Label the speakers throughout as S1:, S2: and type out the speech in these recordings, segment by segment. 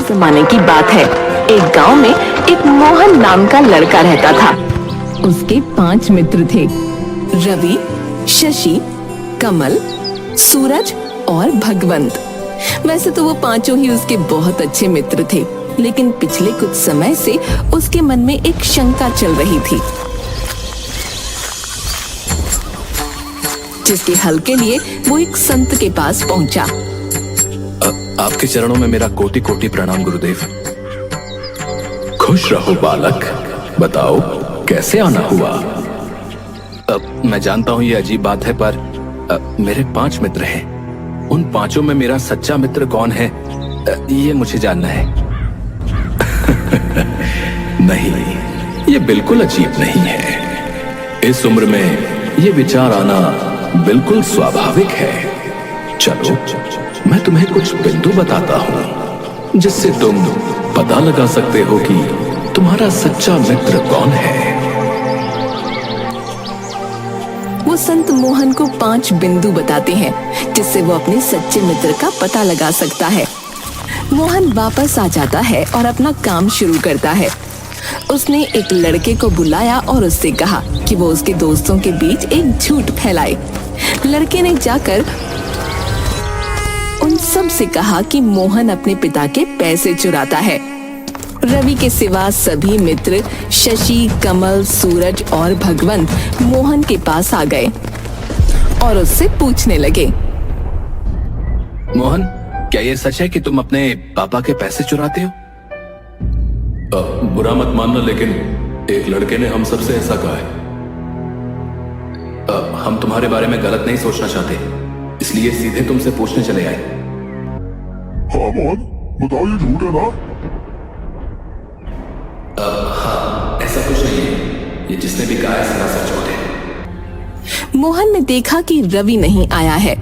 S1: जमाने की बात है। एक गांव में एक मोहन नाम का लड़का रहता था। उसके 5 मित्र थे, रवि, शशि, कमल, सूरज और भगवंत। वैसे तो वो पांचों ही उसके बहुत अच्छे मित्र थे, लेकिन पिछले कुछ समय से उसके मन में एक शंका चल रही थी, जिसके हल के लिए वो एक संत के पास पहुंचा।
S2: आपके चरणों में मेरा कोटि कोटि प्रणाम गुरुदेव। खुश रहो बालक, बताओ कैसे आना हुआ? मैं जानता हूँ ये अजीब बात है, पर मेरे 5 मित्र हैं। उन 5 में मेरा सच्चा मित्र कौन है, ये मुझे जानना है। नहीं, ये बिल्कुल अजीब नहीं है। इस उम्र में ये विचार आना बिल्कुल स्वाभाविक है। चलो मैं तुम्हें कुछ बिंदु बताता हूँ, जिससे तुम पता लगा सकते हो कि तुम्हारा सच्चा मित्र कौन है।
S1: वो संत मोहन को 5 बिंदु बताते हैं, जिससे वो अपने सच्चे मित्र का पता लगा सकता है। मोहन वापस आ जाता है और अपना काम शुरू करता है। उसने एक लड़के को बुलाया और उससे कहा कि वो उसके दोस्तों के बीच एक झूठ फैलाए। लड़के ने जाकर उन सब से कहा कि मोहन अपने पिता के पैसे चुराता है। रवि के सिवा सभी मित्र शशि, कमल, सूरज और भगवंत मोहन के पास आ गए और उससे पूछने लगे,
S2: मोहन, क्या ये सच है कि तुम अपने पापा के पैसे चुराते हो? बुरा मत मानना, लेकिन एक लड़के ने हम सबसे ऐसा कहा है। हम तुम्हारे बारे में गलत नहीं सोचना चाहते, इसलिए सीधे तुमसे पूछने चले आए।
S3: हाँ मोहन, बताओ ये झूठ है ना?
S2: हाँ, ऐसा कुछ नहीं है। ये जिसने भी कहा है सरासर झूठ है।
S1: मोहन ने देखा कि रवि नहीं आया है।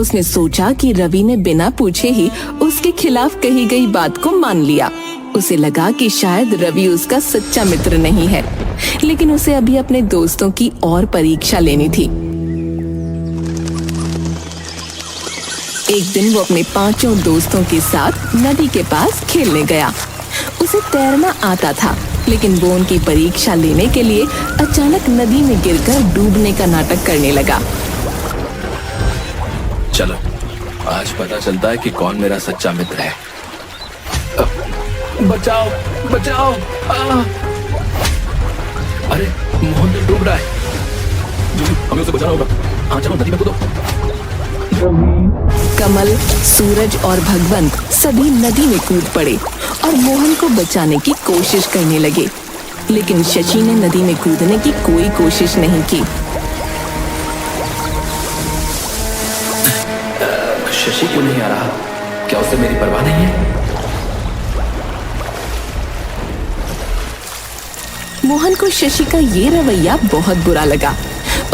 S1: उसने सोचा कि रवि ने बिना पूछे ही उसके खिलाफ कही गई बात को मान लिया। उसे लगा कि शायद रवि उसका सच्चा मित्र नहीं है, लेकिन उसे अभी अपने दोस्तों की और परीक्षा लेनी थी। एक दिन वो अपने 5 दोस्तों के साथ नदी के पास खेलने गया। उसे तैरना आता था, लेकिन वो उनकी परीक्षा लेने के लिए अचानक नदी में गिरकर डूबने का नाटक करने लगा।
S2: चलो, आज पता चलता है कि कौन मेरा सच्चा मित्र है। बचाओ, बचाओ! अरे मोहन तो डूब रहा है। हमें उसे बचाना होगा। हाँ चलो, नदी में कूदो।
S1: कमल, सूरज और भगवंत सभी नदी में कूद पड़े और मोहन को बचाने की कोशिश करने लगे, लेकिन शशि ने नदी में कूदने की कोई कोशिश नहीं की।
S2: शशि क्यों नहीं आ रहा? क्या उसे मेरी परवाह नहीं है?
S1: मोहन को शशि का ये रवैया बहुत बुरा लगा।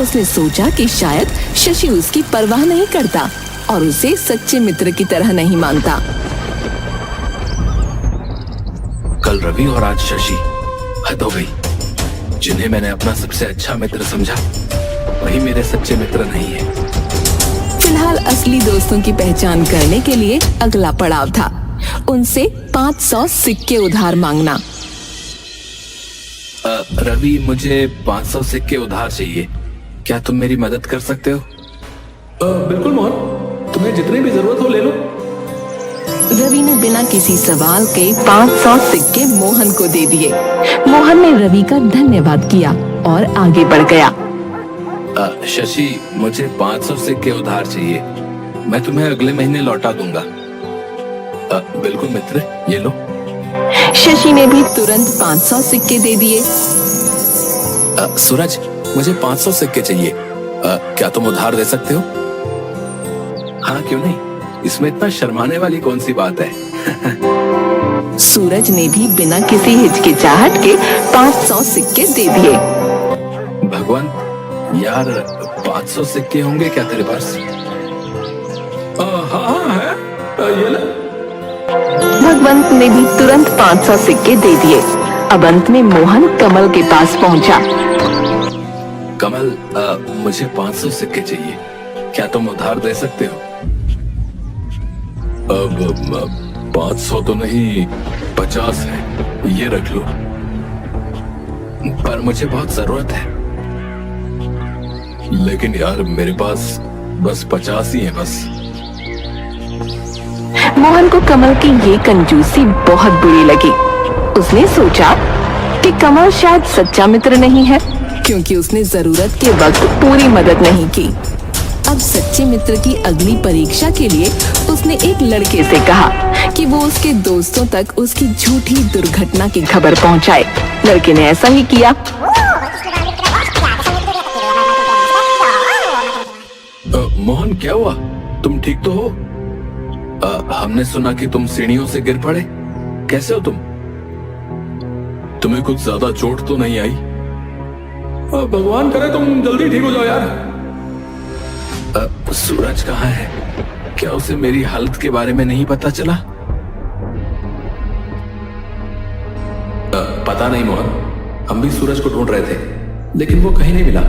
S1: उसने सोचा कि शायद शशि उसकी परवाह नहीं करता और उसे सच्चे मित्र की तरह नहीं मानता।
S2: कल रवि और आज शशि, हद हो गई। जिन्हें मैंने अपना सबसे अच्छा मित्र समझा, वही मेरे सच्चे मित्र नहीं है।
S1: फिलहाल असली दोस्तों की पहचान करने के लिए अगला पड़ाव था उनसे 500 सिक्के उधार मांगना।
S2: रवि, मुझे 500 सिक्के उधार चाहिए। क्या तुम मेरी मदद कर सकते हो? बिल्कुल मोहन, तुम्हें जितनी भी जरूरत हो ले लो।
S1: रवि ने बिना किसी सवाल के 500 सिक्के मोहन को दे दिए। मोहन ने रवि का धन्यवाद किया और आगे बढ़ गया।
S2: शशि, मुझे 500 सिक्के उधार चाहिए। मैं तुम्हें अगले महीने लौटा दूंगा। बिल्कुल मित्र, ये लो।
S1: शशि ने भी तुरंत 500 सिक्के दे दिए।
S2: सूरज, मुझे 500 सिक्के चाहिए। क्या तुम उधार दे सकते हो? हाँ, क्यों नहीं। इसमें इतना शर्माने वाली कौन सी बात है?
S1: सूरज ने भी बिना किसी हिचकिचाहट के 500 सिक्के दे दिए।
S2: भगवान, यार 500 सिक्के होंगे क्या तेरे पास? हाँ है, ये ले।
S1: भगवंत ने भी तुरंत 500 सिक्के दे दिए। अब अंत में मोहन कमल के पास पहुंचा।
S2: कमल, मुझे 500 सिक्के चाहिए। क्या तुम उधार दे सकते हो? अब 500 तो नहीं 50 है, ये रख लो। पर मुझे बहुत जरूरत है। लेकिन यार मेरे पास बस 50 ही है बस।
S1: मोहन को कमल की ये कंजूसी बहुत बुरी लगी। उसने सोचा कि कमल शायद सच्चा मित्र नहीं है, क्योंकि उसने जरूरत के वक्त पूरी मदद नहीं की। अब सच्चे मित्र की अगली परीक्षा के लिए उसने एक लड़के से कहा कि वो उसके दोस्तों तक उसकी झूठी दुर्घटना की खबर पहुंचाए। लड़के ने ऐसा ही किया।
S2: मोहन क्या हुआ? तुम ठीक तो हो? हमने सुना कि तुम सीढ़ियों से गिर पड़े। कैसे हो तुम? तुम्हें कुछ ज्यादा चोट तो नहीं आई? भगवान करे तुम जल्दी ठीक हो जाओ यार। सूरज कहाँ है? क्या उसे मेरी हालत के बारे में नहीं पता चला? पता नहीं मोहन, हम भी सूरज को ढूंढ रहे थे, लेकिन वो कहीं नहीं मिला।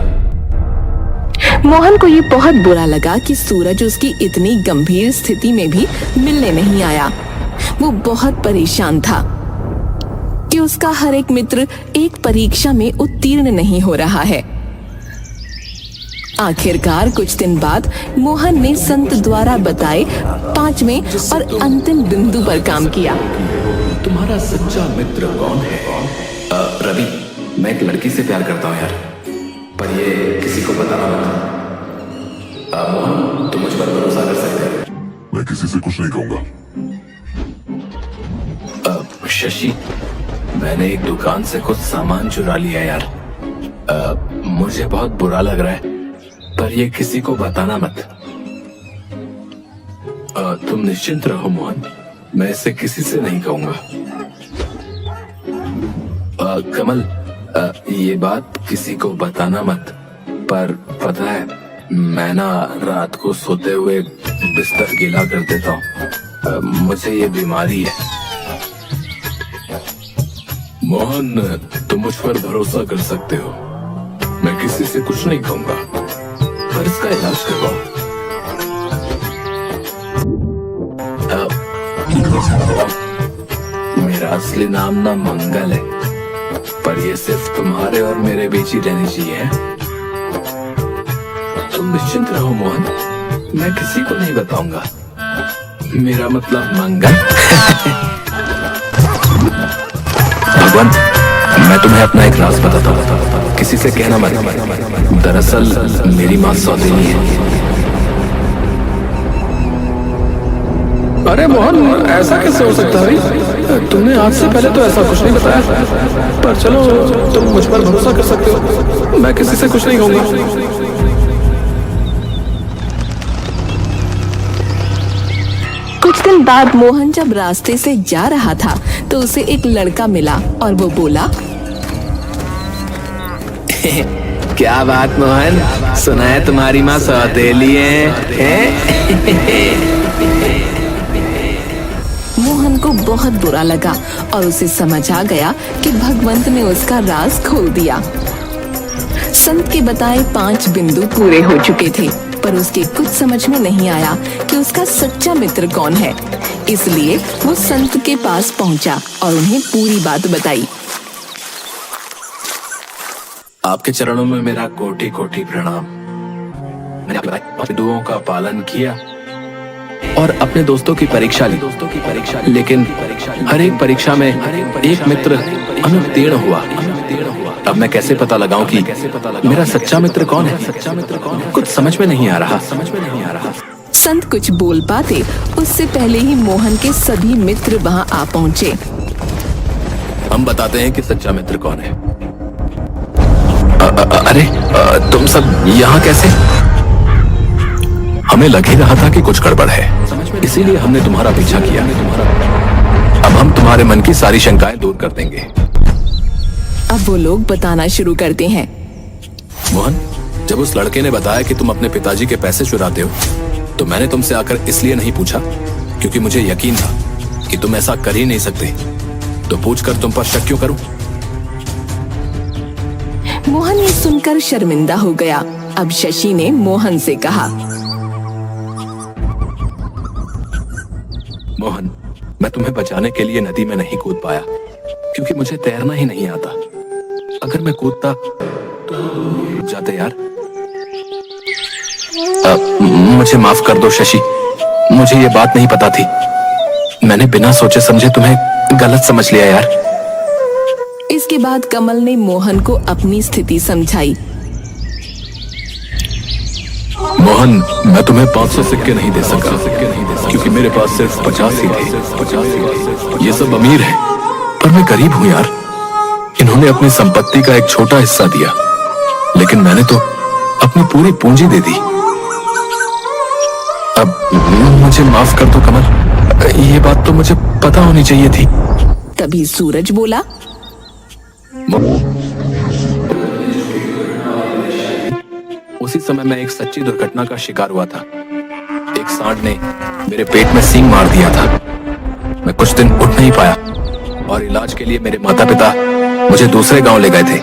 S1: मोहन को ये बहुत बुरा लगा कि सूरज उसकी इतनी गंभीर स्थिति में भी मिलने नहीं आया। वो बहुत परेशान था कि उसका हर एक मित्र एक परीक्षा में उत्तीर्ण नहीं हो रहा है। आखिरकार कुछ दिन बाद मोहन ने संत द्वारा बताए 5वें और अंतिम बिंदु पर काम किया।
S2: तुम्हारा सच्चा मित्र कौन है? रवि, मैं एक लड़की से प्यार करता हूँ यार, पर ये किसी को बताना मत। मोहन, तुम मुझ पर भरोसा कर सकते हो।
S3: मैं किसी से कुछ नहीं कहूंगा।
S2: शशि, मैंने एक दुकान से कुछ सामान चुरा लिया यार। मुझे बहुत बुरा लग रहा है, पर ये किसी को बताना मत। तुम निश्चिंत रहो मोहन, मैं इसे किसी से नहीं कहूंगा। कमल, ये बात किसी को बताना मत। पर पता है, मैं ना रात को सोते हुए बिस्तर गीला कर देता हूँ। मुझे ये बीमारी है। मोहन, तुम मुझ पर भरोसा कर सकते हो। मैं किसी से कुछ नहीं कहूंगा, पर इसका इलाज करवाओ। मेरा असली नाम ना मंगल है, पर ये सिर्फ तुम्हारे और मेरे बीच ही रहनी चाहिए। तुम निश्चिंत रहो मोहन, मैं किसी को नहीं बताऊंगा। मेरा मतलब मंगल। भगवान, मैं तुम्हें अपना एक राज बताता हूँ, किसी से कहना मत। दरअसल मेरी माँ सौतेली है।
S4: अरे मोहन, ऐसा कैसे हो सकता है? तुमने आज से पहले तो ऐसा कुछ नहीं बताया। पर चलो, तुम मुझ पर भरोसा कर सकते हो, मैं किसी से कुछ नहीं कहूंगा।
S1: कुछ दिन बाद मोहन जब रास्ते से जा रहा था तो उसे एक लड़का मिला और वो बोला,
S2: क्या बात मोहन, सुना है तुम्हारी माँ सौतेली है?
S1: मोहन को बहुत बुरा लगा और उसे समझ आ गया कि भगवंत ने उसका राज खोल दिया। संत के बताए 5 बिंदु पूरे हो चुके थे, पर उसके कुछ समझ में नहीं आया कि उसका सच्चा मित्र कौन है। इसलिए वो संत के पास पहुंचा और उन्हें पूरी बात बताई।
S2: आपके चरणों में मेरा कोटि कोटि प्रणाम। मैंने अपने दुआओं का पालन किया और अपने दोस्तों की परीक्षा ली, लेकिन हर एक परीक्षा में एक मित्र अनुत्तीर्ण हुआ। अब मैं कैसे पता लगाऊं कि मेरा सच्चा मित्र कौन है? कुछ समझ में नहीं आ रहा।
S1: संत कुछ बोल पाते उससे पहले ही मोहन के सभी मित्र वहां आ पहुंचे।
S2: हम बताते हैं कि सच्चा मित्र कौन है। अरे तुम सब यहाँ कैसे? हमें लग ही रहा था कि कुछ गड़बड़ है, इसीलिए हमने तुम्हारा पीछा किया। अब हम तुम्हारे मन की सारी शंकाएं दूर कर देंगे।
S1: अब वो लोग बताना शुरू करते हैं।
S2: मोहन, जब उस लड़के ने बताया कि तुम अपने पिताजी के पैसे चुराते हो, तो मैंने तुमसे आकर इसलिए नहीं पूछा क्योंकि मुझे यकीन था कि तुम ऐसा कर ही नहीं सकते। तो पूछकर तुम पर शक क्यों करूं?
S1: मोहन ये सुनकर शर्मिंदा हो गया। अब शशि ने मोहन से कहा,
S2: मोहन, मैं तुम्हें बचाने के लिए नदी में नहीं कूद पाया क्योंकि मुझे तैरना ही नहीं आता। अगर मैं कूदता तो जाते यार। मुझे माफ कर दो शशि, मुझे ये बात नहीं पता थी। मैंने बिना सोचे समझे तुम्हें गलत समझ लिया यार।
S1: इसके बाद कमल ने मोहन को अपनी स्थिति समझाई।
S2: मोहन, मैं तुम्हें 500 सिक्के नहीं दे सका क्योंकि मेरे पास सिर्फ 50 ही थे। ये सब अमीर हैं, पर मैं गरीब हूं यार। इन्होंने अपनी संपत्ति का एक छोटा हिस्सा दिया, लेकिन मैंने तो अपनी पूरी पूंजी दे दी। अब मुझे माफ कर दो कमल, ये बात तो मुझे पता होनी चाहिए थी।
S1: तभी सूरज बोला,
S2: उसी समय मैं एक सच्ची दुर्घटना का शिकार हुआ था। एक सांड ने मेरे पेट में सींग मार दिया था। मैं कुछ दिन उठ नहीं पाया और इलाज के लिए मेरे माता पिता मुझे दूसरे गांव ले गए थे।